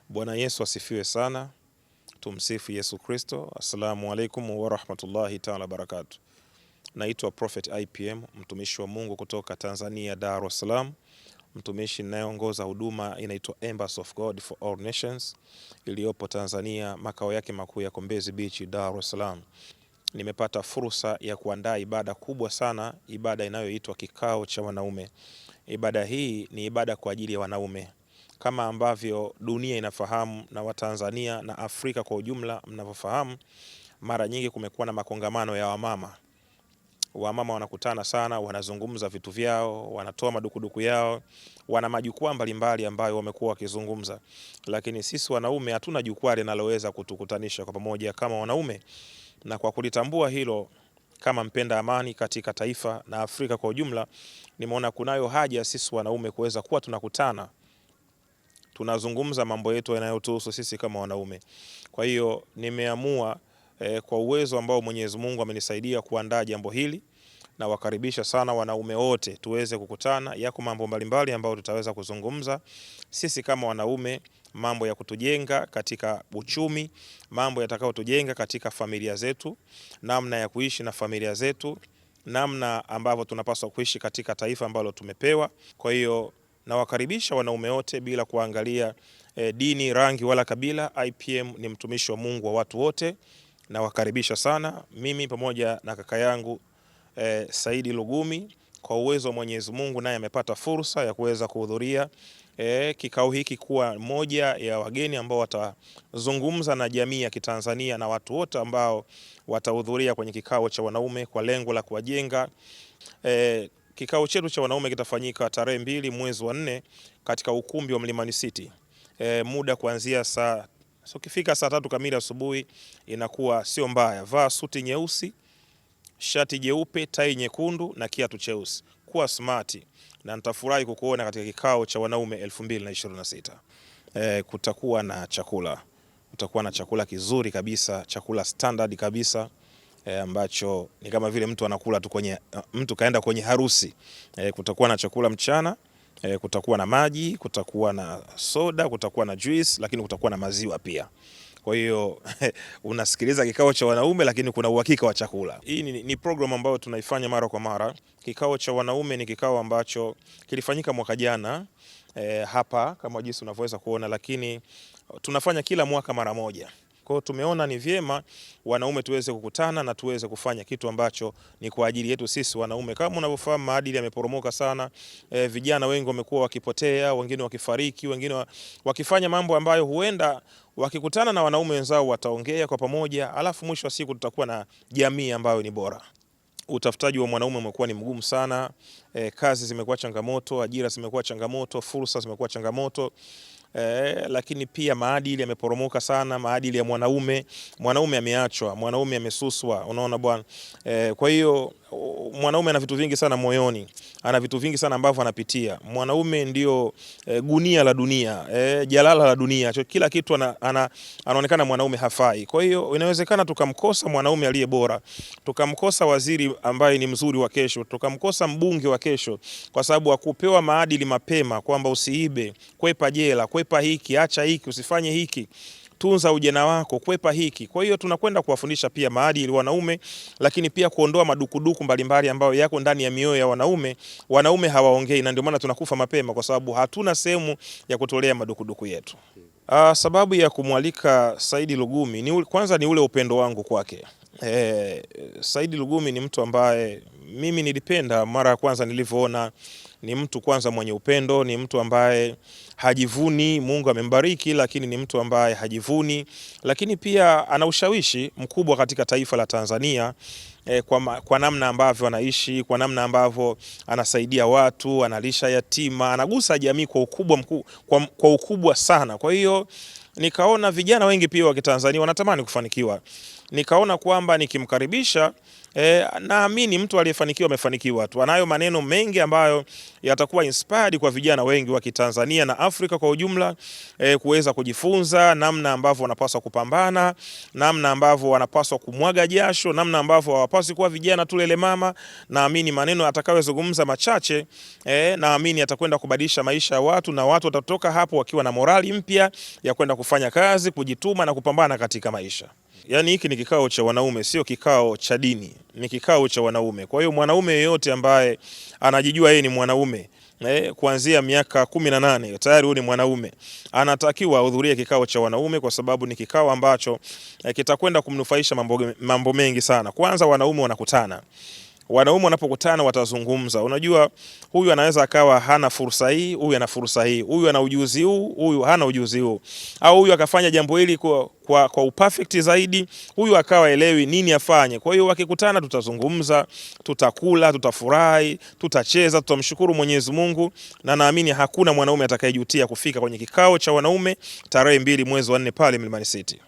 Bwana Yesu asifiwe sana. Tumsifu Yesu Kristo. Assalamu alaikum wa rahmatullahi ta'ala barakatuh. Naitwa Prophet IPM, mtumishi wa Mungu kutoka Tanzania, Dar es Salaam. Mtumishi ninayeongoza huduma inaitwa Embassy of God for All Nations iliyopo Tanzania, makao yake makuu yako Mbezi Beach, Dar es Salaam. Nimepata fursa ya kuandaa ibada kubwa sana, ibada inayoitwa kikao cha wanaume. Ibada hii ni ibada kwa ajili ya wanaume. Kama ambavyo dunia inafahamu na Watanzania na Afrika kwa ujumla mnavyofahamu, mara nyingi kumekuwa na makongamano ya wamama. Wamama wanakutana sana, wanazungumza vitu vyao, wanatoa madukuduku yao, wana majukwaa mbalimbali ambayo wamekuwa wakizungumza. Lakini sisi wanaume hatuna jukwaa linaloweza kutukutanisha kwa pamoja kama wanaume. Na kwa kulitambua hilo, kama mpenda amani katika taifa na Afrika kwa ujumla, nimeona kunayo haja sisi wanaume kuweza kuwa tunakutana, tunazungumza mambo yetu yanayotuhusu sisi kama wanaume. Kwa hiyo nimeamua kwa uwezo ambao Mwenyezi Mungu amenisaidia kuandaa jambo hili, na wakaribisha sana wanaume wote tuweze kukutana. Yako mambo mbalimbali ambayo tutaweza kuzungumza sisi kama wanaume, mambo ya kutujenga katika uchumi, mambo yatakayotujenga katika familia zetu, namna ya kuishi na familia zetu, namna ambavyo tunapaswa kuishi katika taifa ambalo tumepewa. Kwa hiyo nawakaribisha wanaume wote bila kuangalia dini, rangi wala kabila. IPM ni mtumishi wa Mungu wa watu wote. Nawakaribisha sana, mimi pamoja na kaka yangu Saidi Lugumi. Kwa uwezo wa Mwenyezi Mungu, naye amepata fursa ya kuweza kuhudhuria kikao hiki, kuwa moja ya wageni ambao watazungumza na jamii ya Kitanzania na watu wote ambao watahudhuria kwenye kikao cha wanaume kwa lengo la kuwajenga. Kikao chetu cha wanaume kitafanyika tarehe 2 mwezi wa 4 katika ukumbi wa Mlimani City. Muda kuanzia ukifika saa 3 kamili asubuhi inakuwa sio mbaya. Vaa suti nyeusi, shati jeupe, tai nyekundu na kiatu cheusi. Kuwa smart, na nitafurahi kukuona katika kikao cha wanaume 2026. Kutakuwa na chakula. Kutakuwa na chakula kizuri kabisa, chakula standard kabisa, ambacho ni kama vile mtu anakula tu mtu kaenda kwenye harusi. Kutakuwa na chakula mchana, kutakuwa na maji, kutakuwa na soda, kutakuwa na juice, lakini kutakuwa na maziwa pia. Kwa hiyo unasikiliza kikao cha wanaume, lakini kuna uhakika wa chakula. Hii ni program ambayo tunaifanya mara kwa mara. Kikao cha wanaume ni kikao ambacho kilifanyika mwaka jana hapa kama jinsi unavyoweza kuona, lakini tunafanya kila mwaka mara moja. Kwa hiyo tumeona ni vyema wanaume tuweze kukutana na tuweze kufanya kitu ambacho ni kwa ajili yetu sisi wanaume. Kama unavyofahamu, maadili yameporomoka sana. Vijana wengi wamekuwa wakipotea, wengine wakifariki, wengine wakifanya mambo ambayo huenda wakikutana na wanaume wenzao wataongea kwa pamoja, alafu mwisho wa siku tutakuwa na jamii ambayo ni bora. Utafutaji wa mwanaume umekuwa ni mgumu sana. Kazi zimekuwa changamoto, ajira zimekuwa changamoto, fursa zimekuwa changamoto. Lakini pia maadili yameporomoka sana, maadili ya mwanaume ameachwa, mwanaume amesuswa, unaona bwana. Kwa hiyo mwanaume ana vitu vingi sana moyoni, ana vitu vingi sana ambavyo anapitia. Mwanaume ndio gunia la dunia, jalala la dunia. Kila kitu anaonekana mwanaume hafai. Kwa hiyo inawezekana tukamkosa mwanaume aliye bora, tukamkosa waziri ambaye ni mzuri wa kesho, tukamkosa mbunge wa kesho, kwa sababu hakupewa maadili mapema kwamba usiibe, kwepa jela, kwepa hiki, acha hiki, usifanye hiki, tunza ujana wako, kwepa hiki. Kwa hiyo tunakwenda kuwafundisha pia maadili wanaume, lakini pia kuondoa madukuduku mbalimbali ambayo yako ndani ya mioyo ya wanaume. Wanaume hawaongei, na ndio maana tunakufa mapema, kwa sababu hatuna sehemu ya kutolea madukuduku yetu. Sababu ya kumwalika Saidi Lugumi kwanza ni ule upendo wangu kwake. Saidi Lugumi ni mtu ambaye mimi nilipenda mara ya kwanza nilivyoona. Ni mtu kwanza mwenye upendo, ni mtu ambaye hajivuni. Mungu amembariki, lakini ni mtu ambaye hajivuni, lakini pia ana ushawishi mkubwa katika taifa la Tanzania, kwa namna ambavyo anaishi, kwa namna ambavyo anasaidia watu, analisha yatima, anagusa jamii kwa ukubwa sana. Kwa hiyo nikaona vijana wengi pia wa Kitanzania wanatamani kufanikiwa. Nikaona kwamba nikimkaribisha naamini mtu aliyefanikiwa amefanikiwa tu. Anayo maneno mengi ambayo yatakuwa inspired kwa vijana wengi wa Kitanzania na Afrika kwa ujumla, kuweza kujifunza namna ambavyo wanapaswa kupambana, namna ambavyo wanapaswa kumwaga jasho, namna ambavyo hawapaswi kuwa vijana tu lele mama. Naamini maneno atakayozungumza machache, naamini atakwenda kubadilisha maisha ya watu, na watu watatoka hapo wakiwa na morali mpya ya kwenda kufanya kazi, kujituma na kupambana katika maisha. Yaani hiki ni kikao cha wanaume, sio kikao cha dini, ni kikao cha wanaume. Kwa hiyo mwanaume yeyote ambaye anajijua yeye ni mwanaume, kuanzia miaka 18 tayari huyu ni mwanaume, anatakiwa ahudhurie kikao cha wanaume, kwa sababu ni kikao ambacho kitakwenda kumnufaisha mambo mengi sana. Kwanza, wanaume wanakutana. Wanaume wanapokutana watazungumza. Unajua, huyu anaweza akawa hana fursa hii, huyu ana fursa hii, huyu ana ujuzi huu, huyu hana ujuzi huu, au huyu akafanya jambo hili kwa uperfect zaidi, huyu akawa elewi nini afanye. Kwa hiyo wakikutana, tutazungumza, tutakula, tutafurahi, tutacheza, tutamshukuru Mwenyezi Mungu, na naamini hakuna mwanaume atakayejutia kufika kwenye kikao cha wanaume tarehe 2 mwezi wa 4 pale Mlimani City.